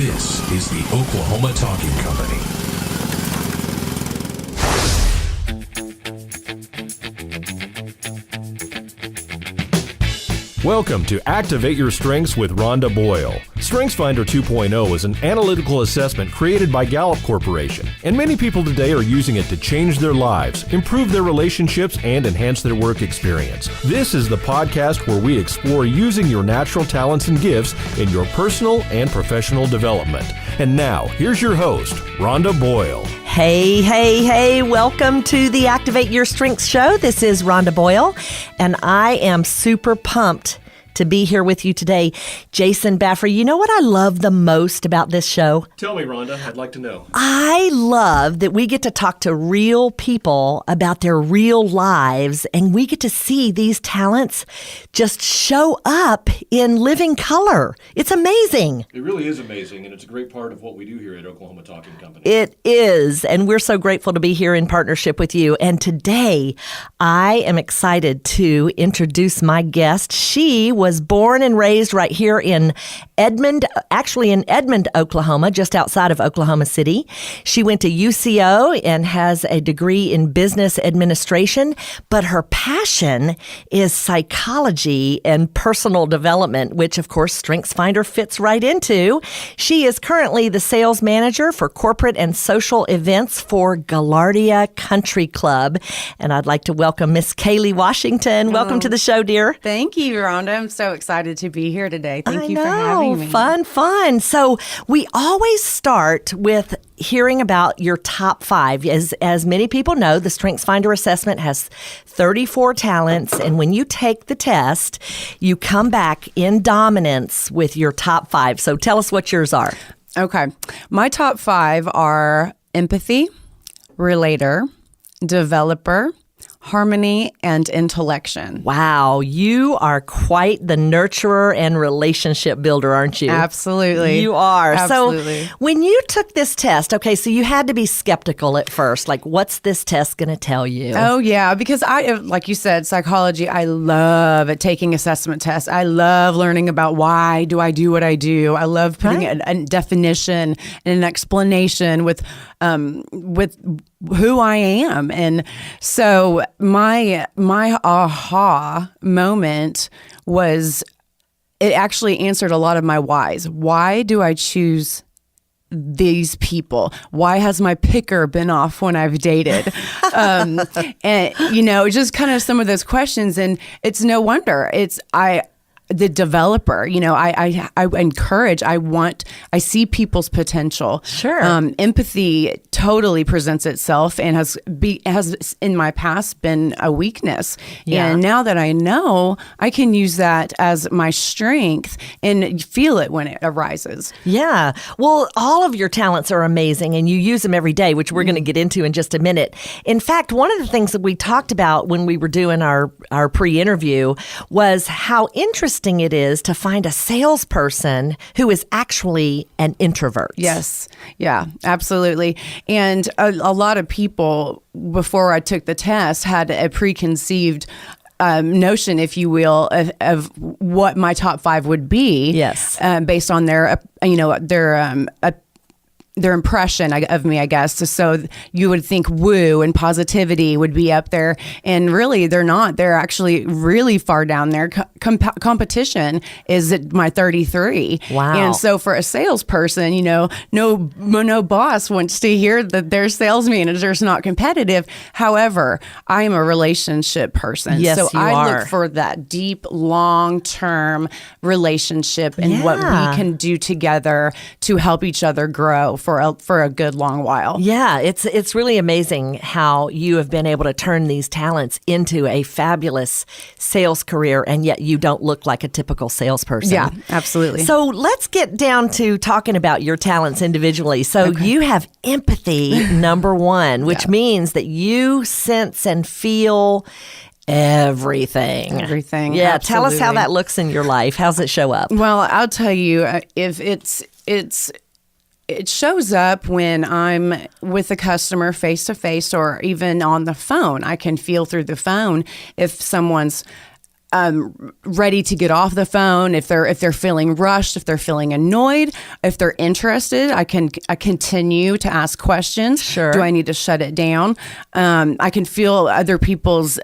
This is the Oklahoma Talking Company. Welcome to Activate Your Strengths with Rhonda Boyle. StrengthsFinder 2.0 is an analytical assessment created by Gallup Corporation, and many people today are using it to change their lives, improve their relationships, and enhance their work experience. This is the podcast where we explore using your natural talents and gifts in your personal and professional development. And now, here's your host, Rhonda Boyle. Hey, welcome to the Activate Your Strengths show. This is Rhonda Boyle, and I am super pumped to be here with you today. Jason Baffrey, you know what I love the most about this show? Tell me, Rhonda. I'd like to know. I love that we get to talk to real people about their real lives, and we get to see these talents just show up in living color. It's amazing. It really is amazing, and it's a great part of what we do here at Oklahoma Talking Company. It is, and we're so grateful to be here in partnership with you. And today, I am excited to introduce my guest. She was born and raised right here in Edmond, Oklahoma, just outside of Oklahoma City. She went to UCO and has a degree in business administration, but her passion is psychology and personal development, which of course StrengthsFinder fits right into. She is currently the sales manager for corporate and social events for Gaillardia Country Club. And I'd like to welcome Miss Kaley Washington. Welcome to the show, dear. Thank you, Rhonda. I'm so excited to be here today. Thank you for having me. Fun. So we always start with hearing about your top five. As many people know, the StrengthsFinder assessment has 34 talents, and when you take the test, you come back in dominance with your top five. So tell us what yours are. Okay. My top five are empathy, relator, developer, harmony, and intellection. Wow, you are quite the nurturer and relationship builder, aren't you? Absolutely. You are. Absolutely. So when you took this test, okay, so you had to be skeptical at first. Like, what's this test going to tell you? Oh, yeah, because like you said, psychology, I love taking assessment tests. I love learning about why do I do what I do. I love putting a definition and an explanation with who I am. And so my aha moment was, it actually answered a lot of my whys. Why do I choose these people? Why has my picker been off when I've dated? And, just kind of some of those questions. And it's no wonder. The developer, I encourage, I see people's potential. Sure. Empathy totally presents itself and has in my past been a weakness. Yeah. And now that I know, I can use that as my strength and feel it when it arises. Yeah. Well, all of your talents are amazing and you use them every day, which we're going to get into in just a minute. In fact, one of the things that we talked about when we were doing our pre-interview was how interesting it is to find a salesperson who is actually an introvert. Yes. Yeah, absolutely. And a lot of people, before I took the test, had a preconceived notion, if you will, of what my top five would be. Yes. Based on their impression of me, I guess. So you would think woo and positivity would be up there. And really, they're not. They're actually really far down there. Competition is at my 33. Wow. And so for a salesperson, no boss wants to hear that their sales managers not competitive. However, I am a relationship person. Yes, so you I are. look for that deep, long-term relationship and what we can do together to help each other grow for a good long while. Yeah, it's really amazing how you have been able to turn these talents into a fabulous sales career, and yet you don't look like a typical salesperson. Yeah, absolutely. So let's get down to talking about your talents individually. So you have empathy, number one, which means that you sense and feel everything. Yeah, absolutely. Tell us how that looks in your life. How's it show up? Well, I'll tell you, if it shows up when I'm with a customer face to face or even on the phone. I can feel through the phone if someone's ready to get off the phone, if they're feeling rushed, if they're feeling annoyed, if they're interested, I continue to ask questions. Sure. Do I need to shut it down? I can feel other people's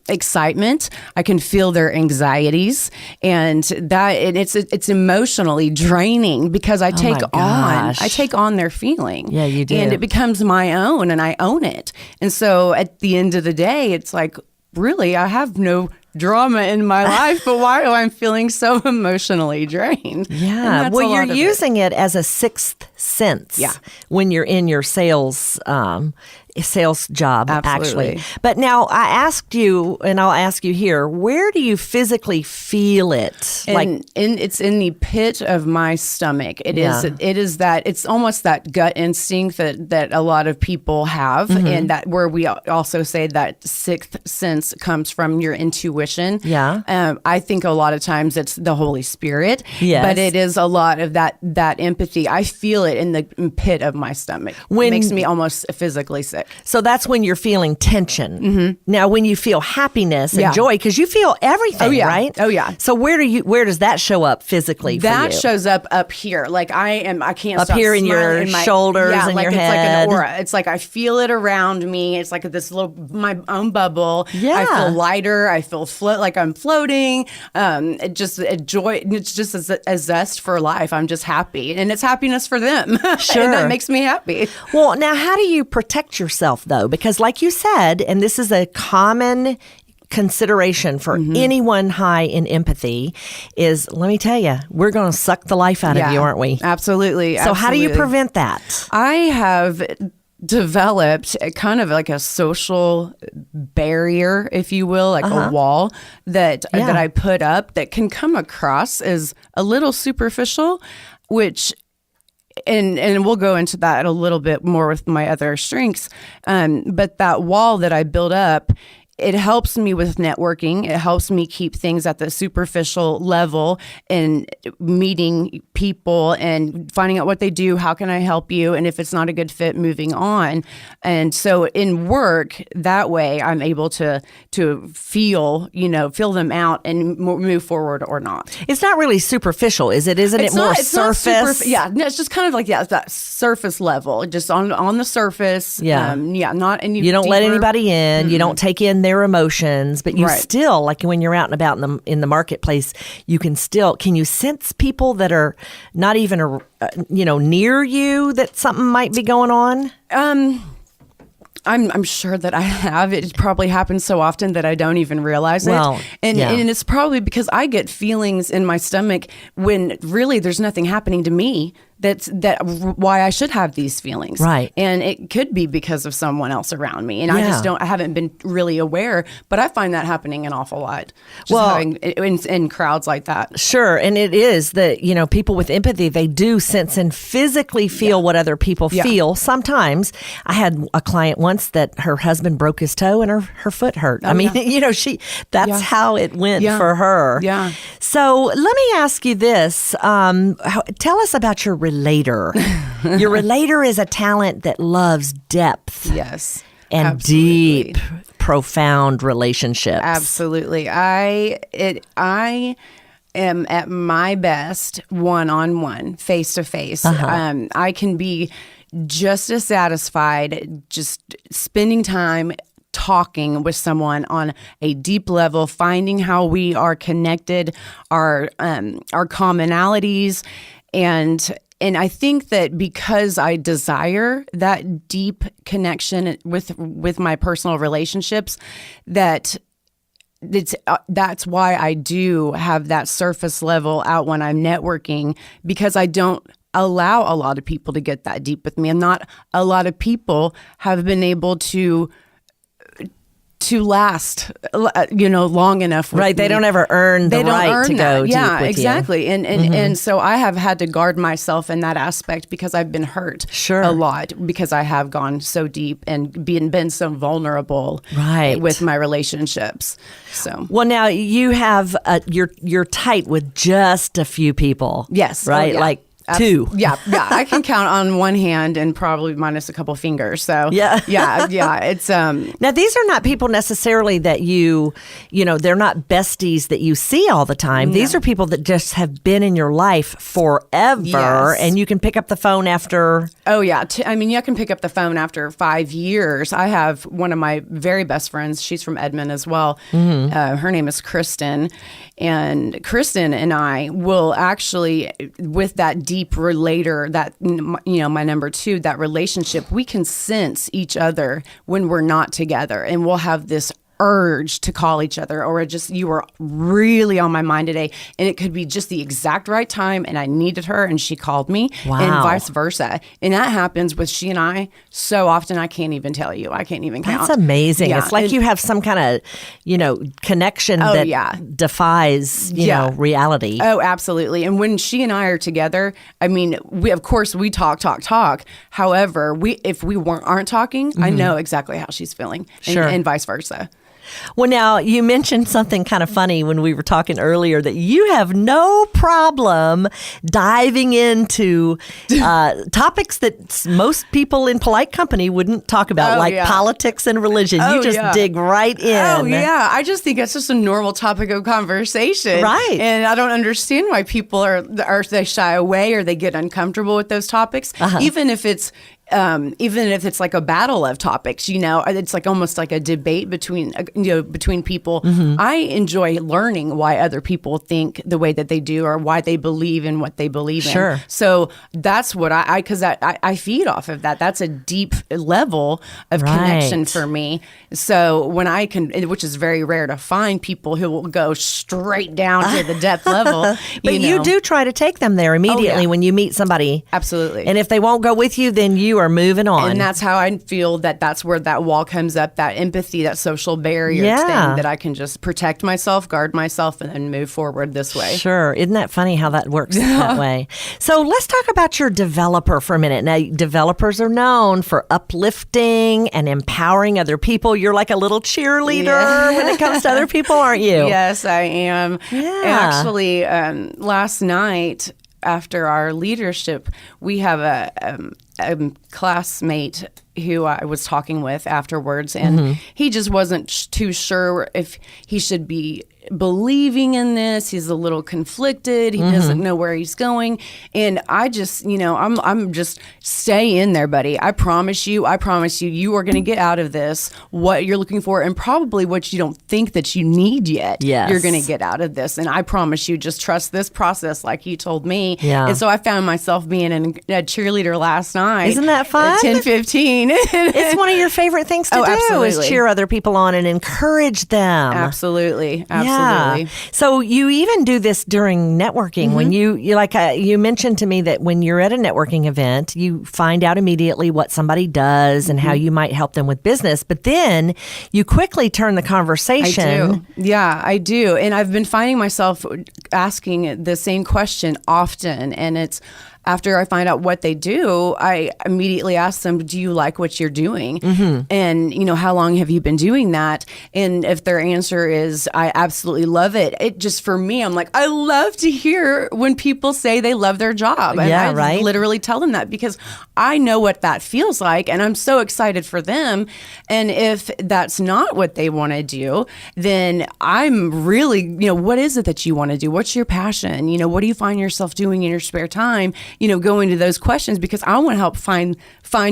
excitement. I can feel their anxieties, and it's emotionally draining because I take on their feeling. Yeah, you do. And it becomes my own, and I own it. And so at the end of the day, it's like, really, I have no drama in my life, but why am I feeling so emotionally drained? Yeah. Well, you're using it as a sixth sense. Yeah. When you're in your sales job, Absolutely. actually. But now I asked you, and I'll ask you here, where do you physically feel it? It's in the pit of my stomach. It is that, it's almost that gut instinct that a lot of people have, and that where we also say that sixth sense comes from your intuition. Yeah. I think a lot of times it's the Holy Spirit. Yes. But it is a lot of that empathy. I feel it in the pit of my stomach. It makes me almost physically sick. So that's when you're feeling tension. Now, when you feel happiness and joy, because you feel everything, right? Oh, yeah. So where does that show up physically for you? That shows up here. Like I can't up stop here in your smiling. shoulders and your head. It's like an aura. It's like I feel it around me. It's like this my own bubble. Yeah. I feel lighter. I feel like I'm floating. It just a joy. It's just a zest for life. I'm just happy, and it's happiness for them. Sure. And that makes me happy. Well, now how do you protect yourself though? Because like you said, and this is a common consideration for anyone high in empathy, is, let me tell you, we're going to suck the life out of you, aren't we? Absolutely. So how do you prevent that? I have developed a kind of like a social barrier, if you will, like a wall that I put up that can come across as a little superficial, which and we'll go into that a little bit more with my other strengths. But that wall that I built up, it helps me with networking. It helps me keep things at the superficial level and meeting people and finding out what they do. How can I help you? And if it's not a good fit, moving on. And so in work, that way I'm able to feel them out and move forward or not. It's not really superficial, is it? Isn't it more surface? It's just kind of like, that surface level, just on the surface. Not any. You don't deeper. let anybody in. You don't take in their emotions, but you still, like when you're out and about in the marketplace, can you sense people that are not even near you, that something might be going on? I'm sure that I have. It probably happens so often that I don't even realize it. And it's probably because I get feelings in my stomach when really there's nothing happening to me. That's why I should have these feelings. Right. And it could be because of someone else around me. And I haven't been really aware, but I find that happening an awful lot. Having in crowds like that. Sure. And it is that, people with empathy, they do sense and physically feel what other people feel. Sometimes I had a client once that her husband broke his toe and her foot hurt. That's how it went for her. Yeah. So let me ask you this. Tell us about your relator. Your relator is a talent that loves depth. Yes. And absolutely. Deep, profound relationships. Absolutely. I am at my best one-on-one, face-to-face. I can be just as satisfied just spending time talking with someone on a deep level, finding how we are connected, our commonalities, and I think that because I desire that deep connection with my personal relationships, that's why I do have that surface level out when I'm networking, because I don't allow a lot of people to get that deep with me, and not a lot of people have been able to last, long enough with right. me. They don't ever earn the right to go deep with exactly. you. And so I have had to guard myself in that aspect because I've been hurt a lot, because I have gone so deep and been so vulnerable with my relationships. So now you have you're tight with just a few people. Yes. Right. Oh, yeah. Like Two. Yeah. I can count on one hand and probably minus a couple fingers. So Yeah. yeah. It's Now, these are not people necessarily that you know, they're not besties that you see all the time. These are people that just have been in your life forever, Yes. and you can pick up the phone after. Oh, yeah. I mean, you can pick up the phone after 5 years. I have one of my very best friends. She's from Edmond as well. Her name is Kristen. And Kristen and I will actually, with that deep relator, that, you know, my number two, that relationship, we can sense each other when we're not together. And we'll have this urge to call each other, or just, you were really on my mind today, and it could be just the exact right time, and I needed her and she called me. Wow. And vice versa. And that happens with she and I so often I can't even tell you. I can't even count. That's amazing. Yeah. It's like you have some kind of, you know, connection that defies, you know, reality. Oh, absolutely. And when she and I are together, I mean, we talk. However, if we aren't talking, I know exactly how she's feeling, and vice versa. Well, now, you mentioned something kind of funny when we were talking earlier, that you have no problem diving into topics that most people in polite company wouldn't talk about, politics and religion. You just dig right in. Oh, yeah. I just think it's just a normal topic of conversation. Right. And I don't understand why people are they shy away or they get uncomfortable with those topics, even if it's like a battle of topics, you know, it's like almost like a debate between people. I enjoy learning why other people think the way that they do, or why they believe in what they believe in. So that's what because I feed off of that. That's a deep level of connection for me. So when I can, which is very rare to find people who will go straight down to the depth level. But you do try to take them there immediately when you meet somebody. Absolutely. And if they won't go with you, then you are moving on. And that's how I feel that's where that wall comes up, that empathy, that social barrier thing, that I can just protect myself, guard myself, and then move forward this way. Sure. Isn't that funny how that works that way? So let's talk about your developer for a minute. Now, developers are known for uplifting and empowering other people. You're like a little cheerleader when it comes to other people, aren't you? Yes, I am. Yeah. Actually, last night, after our leadership, we have a classmate who I was talking with afterwards, and he just wasn't too sure if he should be believing in this. He's a little conflicted. He doesn't know where he's going. And I just, I'm just stay in there, buddy. I promise you, you are going to get out of this what you're looking for, and probably what you don't think that you need yet. Yes. You're going to get out of this. And I promise you, just trust this process like you told me. Yeah. And so I found myself being a cheerleader last night. Isn't that fun? At 10:15. It's one of your favorite things to do absolutely. is cheer other people on and encourage them. Absolutely. Yeah. So you even do this during networking when you mentioned to me that when you're at a networking event, you find out immediately what somebody does and how you might help them with business. But then you quickly turn the conversation. I do. Yeah, I do. And I've been finding myself asking the same question often. And it's after I find out what they do, I immediately ask them, do you like what you're doing? And, how long have you been doing that? And if their answer is, I absolutely love it. It just, for me, I'm like, I love to hear when people say they love their job. And I literally tell them that, because I know what that feels like, and I'm so excited for them. And if that's not what they want to do, then I'm really, what is it that you want to do? What's your passion? What do you find yourself doing in your spare time? Go into those questions, because I want to help find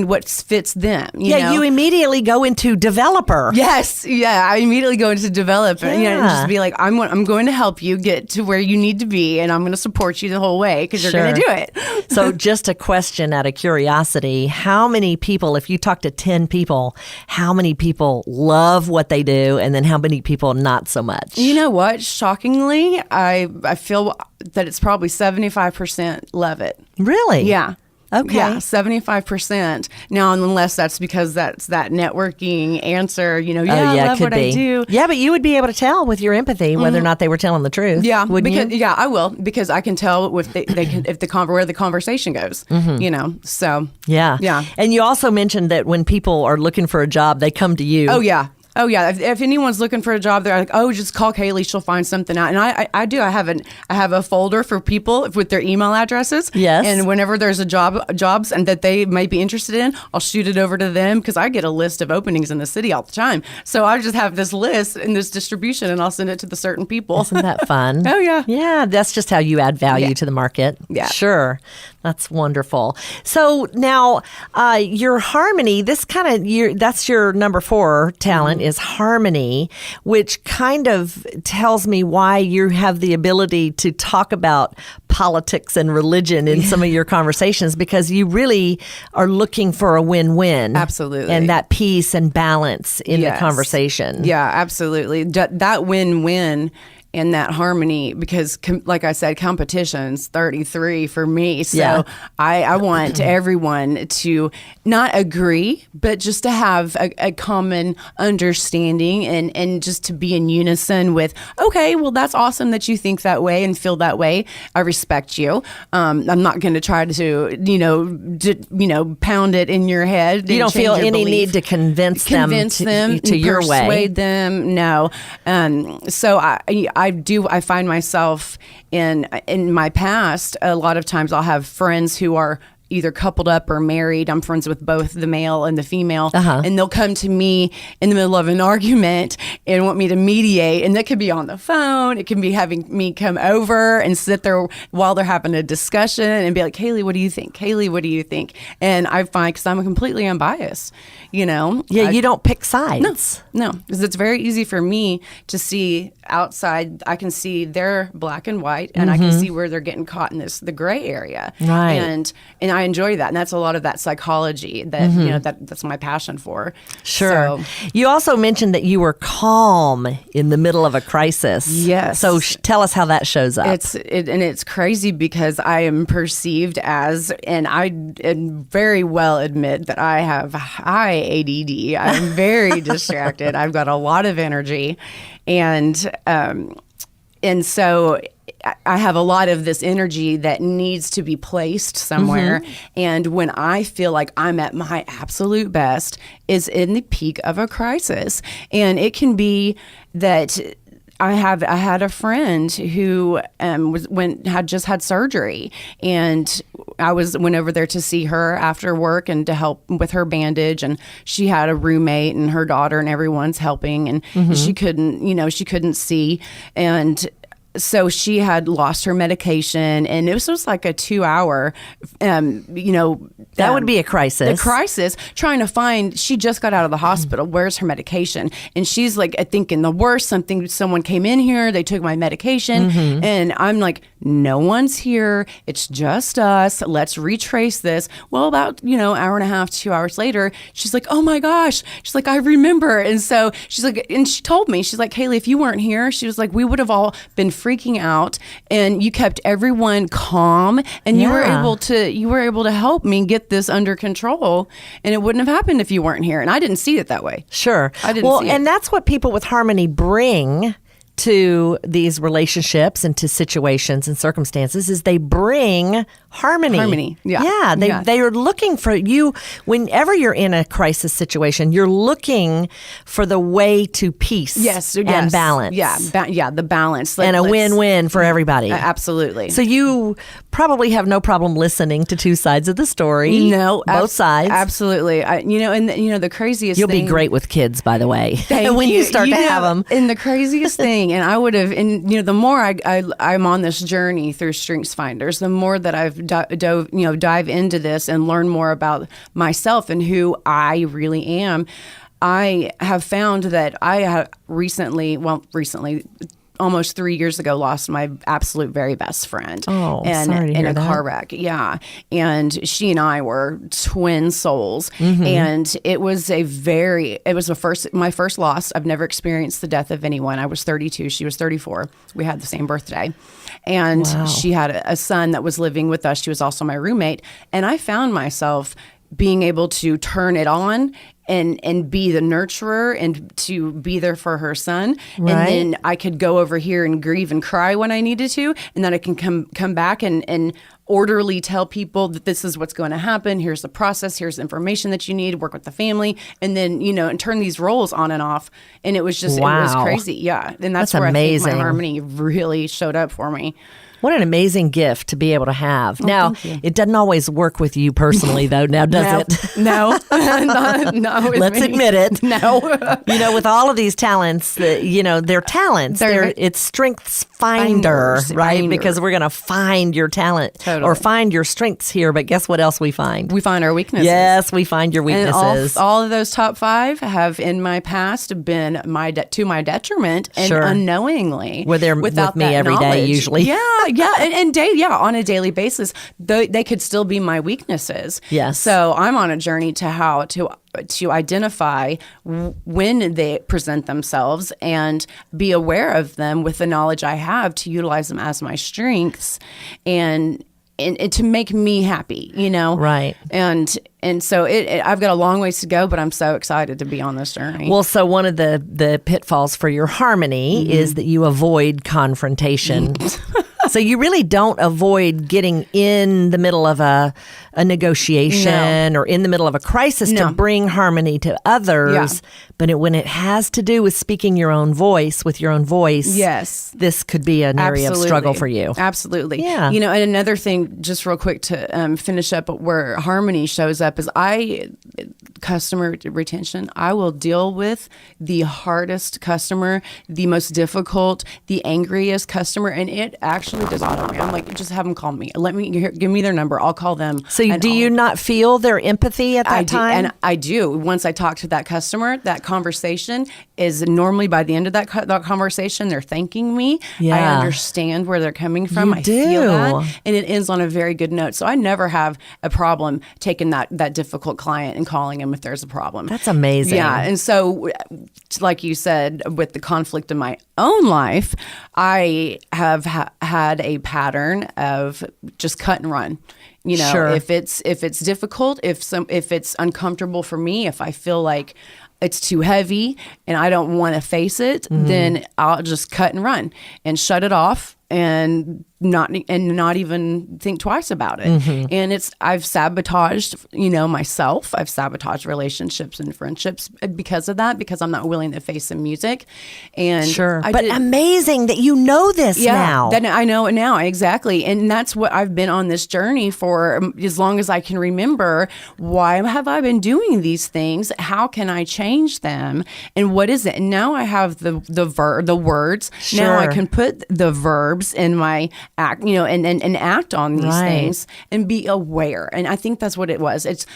what fits them. You immediately go into developer. Yes. Yeah. I immediately go into developer. And just be like, I'm going to help you get to where you need to be, and I'm going to support you the whole way, because you're going to do it. So just a question out of curiosity, how many people, if you talk to 10 people, how many people love what they do, and then how many people not so much? You know what? Shockingly, I feel that it's probably 75% love it. Really? Yeah. Okay. Yeah, 75%. Now, unless that's because that's that networking answer, I love what I do. Yeah, but you would be able to tell with your empathy whether or not they were telling the truth. Yeah, wouldn't you? Yeah, I will, because I can tell if they can, where the conversation goes. So yeah. And you also mentioned that when people are looking for a job, they come to you. Oh yeah. Oh yeah, if anyone's looking for a job, they're like, oh, just call Kaley, she'll find something out. And I do. I have a folder for people with their email addresses. Yes. And whenever there's a jobs and that they might be interested in, I'll shoot it over to them because I get a list of openings in the city all the time. So I just have this list and this distribution, and I'll send it to the certain people. Isn't that fun? Oh yeah. Yeah, that's just how you add value to the market. Yeah. Sure. That's wonderful. So now your harmony, that's your number 4 talent is harmony, which kind of tells me why you have the ability to talk about politics and religion in some of your conversations, because you really are looking for a win-win. Absolutely. And that peace and balance in the Yes. conversation. Yeah, absolutely. That win-win and that harmony, because like I said, competition's 33 for me. So Yeah. I want everyone to not agree, but just to have a common understanding and just to be in unison with, okay, well, that's awesome that you think that way and feel that way. I respect you. I'm not going to try to, pound it in your head. You don't feel change your any belief. need to convince them to your way. Persuade them. No. So I find myself in my past, a lot of times I'll have friends who are either coupled up or married. I'm friends with both the male and the female, and they'll come to me in the middle of an argument and want me to mediate. And that could be on the phone. It can be having me come over and sit there while they're having a discussion and be like, Kaley, what do you think? Kaley, what do you think? And I find, because I'm completely unbiased, Yeah, you don't pick sides. No, because it's very easy for me to see outside. I can see they're black and white, and I can see where they're getting caught in the gray area. Right. And I enjoy that, and that's a lot of that psychology that that's my passion for. Sure. So, You also mentioned that you were calm in the middle of a crisis. Yes. So tell us how that shows up. It's crazy because I am perceived as, and I very well admit that I have high ADD. I'm very distracted. I've got a lot of energy, and so I have a lot of this energy that needs to be placed somewhere. And when I feel like I'm at my absolute best is in the peak of a crisis. And it can be that I had a friend who had just had surgery, and I went over there to see her after work and to help with her bandage. And she had a roommate and her daughter, and everyone's helping, and she couldn't see, and so she had lost her medication, and it was just like a 2-hour, that would be a crisis. The crisis, trying to find, she just got out of the hospital. Where's her medication? And she's like, thinking the worst, someone came in here, they took my medication. And I'm like, no one's here. It's just us. Let's retrace this. Well, about, hour and a half, 2 hours later, she's like, oh my gosh. She's like, I remember. And so she's like, and she told me, she's like, Kaley, if you weren't here, she was like, we would have all been freaking out, and you kept everyone calm, and you were able to help me get this under control, and it wouldn't have happened if you weren't here. And I didn't see it that way. Sure. I didn't see it. And that's what people with harmony bring to these relationships and to situations and circumstances, is they bring harmony. Yeah. They are looking for you. Whenever you're in a crisis situation, you're looking for the way to peace and balance. The balance. And a win-win for everybody. Absolutely. So you probably have no problem listening to two sides of the story. No. Both sides. Absolutely. The craziest You'll thing. be great with kids, by the way. Thank when you start to know, have them. And the craziest thing, and I would have, and the more I'm on this journey through Strengths Finders, the more that I've dive into this and learn more about myself and who I really am. I have found that I have recently, almost 3 years ago, lost my absolute very best friend. Oh, and sorry to in hear a that. car wreck. Yeah. And she and I were twin souls. And it was my first loss. I've never experienced the death of anyone. I was 32. She was 34. We had the same birthday. And she had a son that was living with us. She was also my roommate. And I found myself being able to turn it on and be the nurturer and to be there for her son. Right. And then I could go over here and grieve and cry when I needed to. And then I can come back and orderly tell people that this is what's going to happen. Here's the process. Here's the information that you need. Work with the family. And then, and turn these roles on and off. And it was just, It was crazy. Yeah. And that's where amazing. I think my harmony really showed up for me. What an amazing gift to be able to have. Now, thank you. it doesn't always work with you personally, though, now does it? No. No. Let's admit it. No. With all of these talents, they're talents. It's strengths finder, right? Finder. Because we're going to find your talent or find your strengths here. But guess what else we find? We find our weaknesses. Yes, we find your weaknesses. And all of those top 5 have in my past been to my detriment and unknowingly. Were there with me every day usually. Yeah, on a daily basis. They could still be my weaknesses. Yes. So I'm on a journey to how to identify when they present themselves and be aware of them with the knowledge I have to utilize them as my strengths and to make me happy, Right. And so I've got a long ways to go, but I'm so excited to be on this journey. Well, so one of the pitfalls for your harmony is that you avoid confrontation. So you really don't avoid getting in the middle of a negotiation or in the middle of a crisis to bring harmony to others. Yeah. But when it has to do with speaking your own voice with your own voice, yes, this could be an area of struggle for you. Absolutely. Yeah. And another thing, just real quick to finish up where harmony shows up is customer retention. I will deal with the hardest customer, the most difficult, the angriest customer, and it actually does bother me. I'm like, just have them call me. Give me their number. I'll call them. So do you not feel their empathy at that time? And I do. Once I talk to that customer, that conversation is normally by the end of that conversation, they're thanking me. Yeah. I understand where they're coming from. I feel that. And it ends on a very good note. So I never have a problem taking that difficult client and calling him if there's a problem. That's amazing. Yeah. And so, like you said, with the conflict in my own life, I have had a pattern of just cut and run. Sure. If it's difficult, if it's uncomfortable for me, if I feel like it's too heavy and I don't want to face it, then I'll just cut and run and shut it off and not even think twice about it. And I've sabotaged, myself. I've sabotaged relationships and friendships because of that, because I'm not willing to face the music. And amazing that you know this now. That I know it now, exactly. And that's what I've been on this journey for as long as I can remember. Why have I been doing these things? How can I change them? And what is it? And now I have the words. Sure. Now I can put the verbs in my act, and act on these things and be aware. And I think that's what it was. It's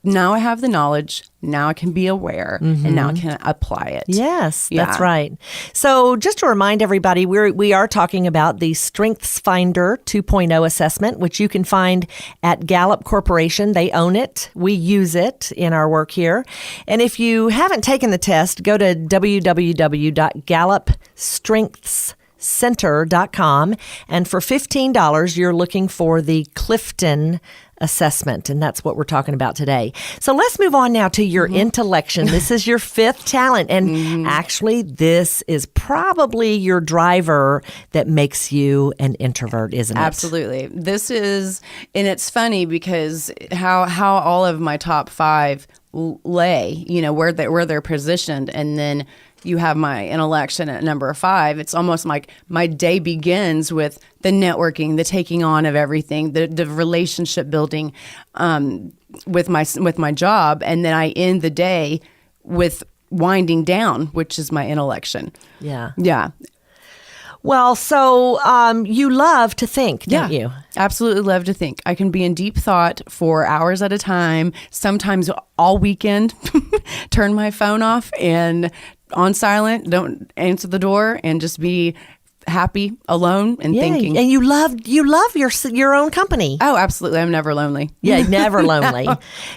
now I have the knowledge. Now I can be aware and now I can apply it. Yes, that's right. So just to remind everybody, we are talking about the Strengths Finder 2.0 assessment, which you can find at Gallup Corporation. They own it. We use it in our work here. And if you haven't taken the test, go to www.gallupstrengthscenter.com, and for $15 you're looking for the Clifton assessment, and that's what we're talking about today. So let's move on now to your intellection. This is your 5th talent, and actually this is probably your driver that makes you an introvert, isn't it? Absolutely. This is, and it's funny because how all of my top 5 lay, where they're positioned, and then you have my intellection at number 5. It's almost like my day begins with the networking, the taking on of everything, the relationship building with my job, and then I end the day with winding down, which is my intellection. Yeah. Yeah. Well, so you love to think, don't you? Absolutely love to think. I can be in deep thought for hours at a time, sometimes all weekend, turn my phone off and on silent, don't answer the door, and just be happy alone and thinking. And you love your own company. Oh, absolutely. I'm never lonely. Yeah, never lonely.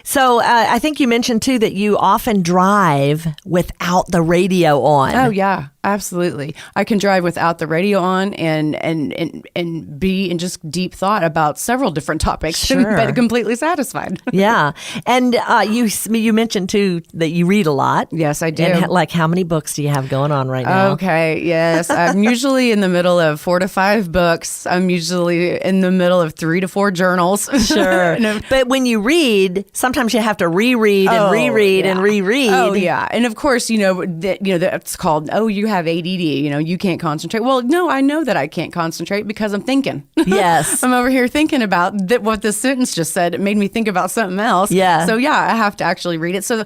So I think you mentioned too that you often drive without the radio on. Oh yeah, absolutely. I can drive without the radio on and be in just deep thought about several different topics, Sure. but completely satisfied. Yeah, and you mentioned too that you read a lot. Yes, I do. And like, how many books do you have going on right now? Okay, yes. I'm usually in the middle of 4 to 5 books. I'm usually in the middle of 3 to 4 journals. Sure. But when you read, sometimes you have to reread and reread and reread. Oh yeah, and of course, that's called, you have ADD. You can't concentrate. Well, no, I know that I can't concentrate because I'm thinking. Yes. I'm over here thinking about what this sentence just said. It made me think about something else. Yeah. So yeah, I have to actually read it. So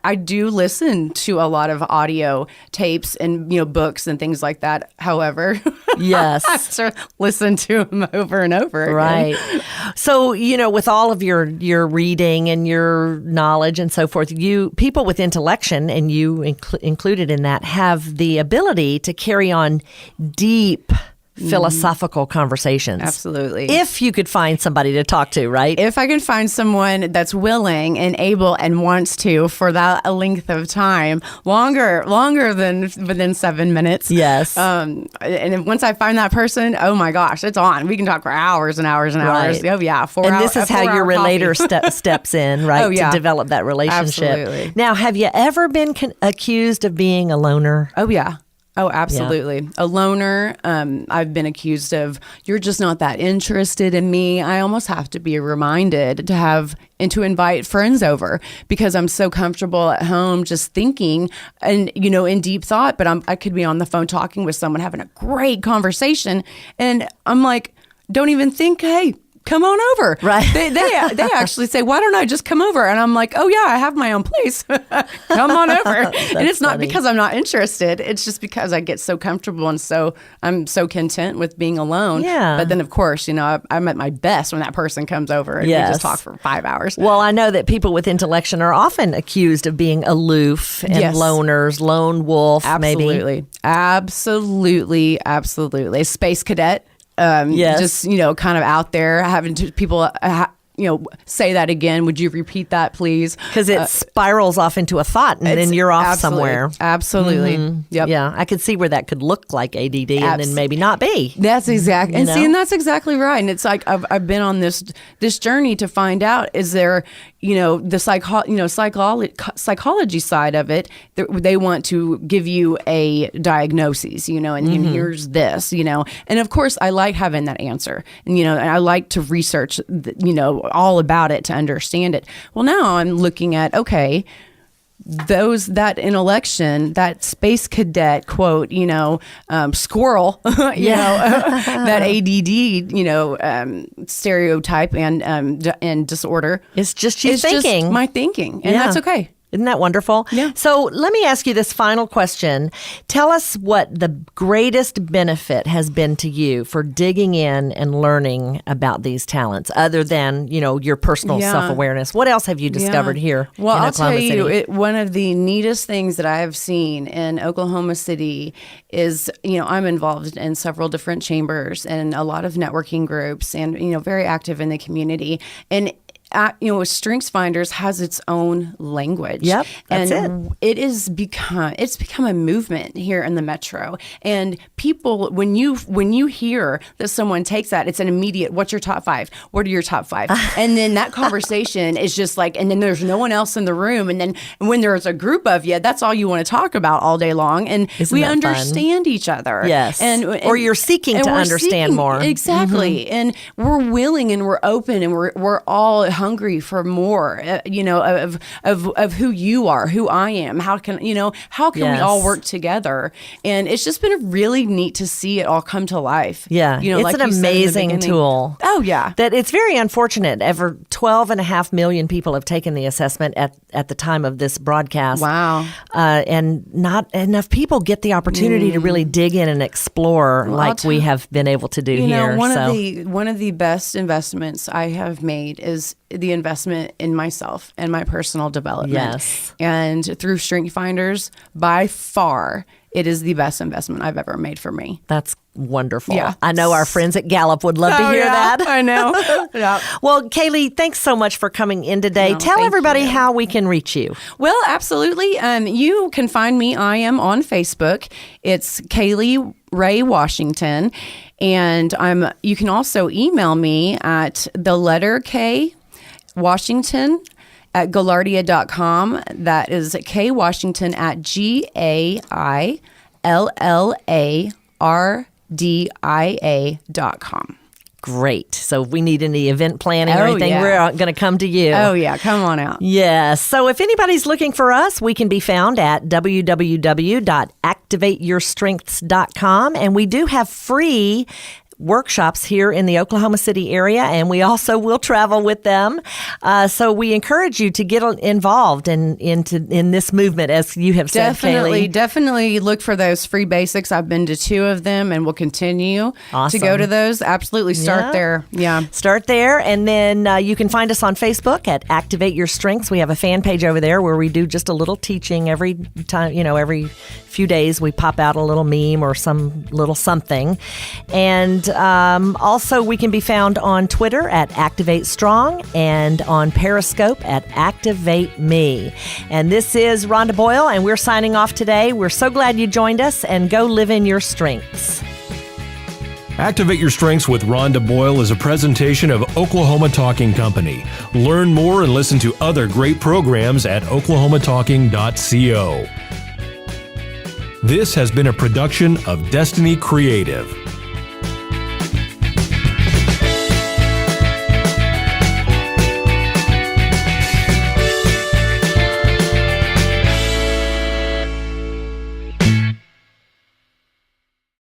I do listen to a lot of audio tapes and books and things like that. However, yes, I have to listen to them over and over again. Right. So, with all of your reading and your knowledge and so forth, people with intellection, and you included in that, have the ability to carry on deep philosophical conversations. Absolutely. If you could find somebody to talk to, right? If I can find someone that's willing and able and wants to for that length of time, longer than within 7 minutes. Yes. And once I find that person, oh my gosh, it's on. We can talk for hours and hours and hours. Right. Oh yeah. And this is how your relator steps in, right? Oh, yeah. To develop that relationship. Absolutely. Now, have you ever been accused of being a loner? Oh yeah. Oh, absolutely. Yeah. A loner. I've been accused of, you're just not that interested in me. I almost have to be reminded to have and to invite friends over because I'm so comfortable at home just thinking and, in deep thought, but I could be on the phone talking with someone, having a great conversation. And I'm like, don't even think, hey, come on over. Right. They actually say, why don't I just come over? And I'm like, oh yeah, I have my own place. Come on over. And it's not because I'm not interested. It's just because I get so comfortable and I'm so content with being alone. Yeah. But then of course, I'm at my best when that person comes over and we just talk for 5 hours. Well, I know that people with intellection are often accused of being aloof and loners, lone wolf, maybe. Absolutely. A space cadet. Just, kind of out there having people, say that again. Would you repeat that, please? Because it spirals off into a thought and then you're off somewhere. Absolutely. Mm-hmm. Yep. Yeah. I could see where that could look like ADD and then maybe not be. That's exactly. And see, and that's exactly right. And it's like, I've been on this journey to find out, is there, the psychology side of it, they want to give you a diagnosis, and here's this, and of course I like having that answer, and and I like to research, all about it to understand it. Well, now I'm looking at, okay, that intellection, that space cadet quote, squirrel, that ADD, stereotype and disorder. It's just you thinking. It's just my thinking, and that's okay. Isn't that wonderful? Yeah. So let me ask you this final question. Tell us what the greatest benefit has been to you for digging in and learning about these talents, other than, your personal self-awareness. What else have you discovered here in Oklahoma City? I'll tell you, one of the neatest things that I have seen in Oklahoma City is, I'm involved in several different chambers and a lot of networking groups and, very active in the community. And Strengths Finders has its own language. Yep, that's it's become a movement here in the metro. And people, when you hear that someone takes that, it's an immediate, what's your top 5? What are your top 5? And then that conversation is just like, and then there's no one else in the room. And then when there's a group of you, that's all you want to talk about all day long. And we understand each other. Yes. Or you're seeking to understand more. Exactly. Mm-hmm. And we're willing and we're open and we're all hungry for more, of who you are, who I am. How can we all work together? And it's just been really neat to see it all come to life. Yeah, it's like an amazing tool. Oh yeah, that it's very unfortunate. 12.5 million people have taken the assessment at the time of this broadcast. Wow, and not enough people get the opportunity to really dig in and explore we have been able to do here. One of the best investments I have made is the investment in myself and my personal development. Yes. And through Strength Finders, by far, it is the best investment I've ever made for me. That's wonderful. Yeah. I know our friends at Gallup would love to hear yeah, that. I know. Yeah. Well, Kaley, thanks so much for coming in today. No, Tell thank everybody you. how we can reach you. Well, absolutely. You can find me. I am on Facebook. It's Kaley Ray Washington. And you can also email me at the letter K Washington at Gaillardia.com. That is K Washington at GAILLARDIA.com. Great. So if we need any event planning or Oh, anything, yeah. we're going to come to you. Oh, yeah. Come on out. Yes. So if anybody's looking for us, we can be found at www.activateyourstrengths.com. And we do have free workshops here in the Oklahoma City area, and we also will travel with them. So we encourage you to get involved in this movement, as you have said, Kaley. Definitely look for those free basics. I've been to 2 of them and will continue to go to those. Absolutely start there. Yeah. Start there. And then you can find us on Facebook at Activate Your Strengths. We have a fan page over there where we do just a little teaching every time, every few days we pop out a little meme or some little something. And also we can be found on Twitter at Activate Strong and on Periscope at Activate Me. And this is Rhonda Boyle, and we're signing off today. We're so glad you joined us, and go live in your strengths. Activate Your Strengths with Rhonda Boyle is a presentation of Oklahoma Talking Company. Learn more and listen to other great programs at oklahomatalking.co. This has been a production of Destiny Creative.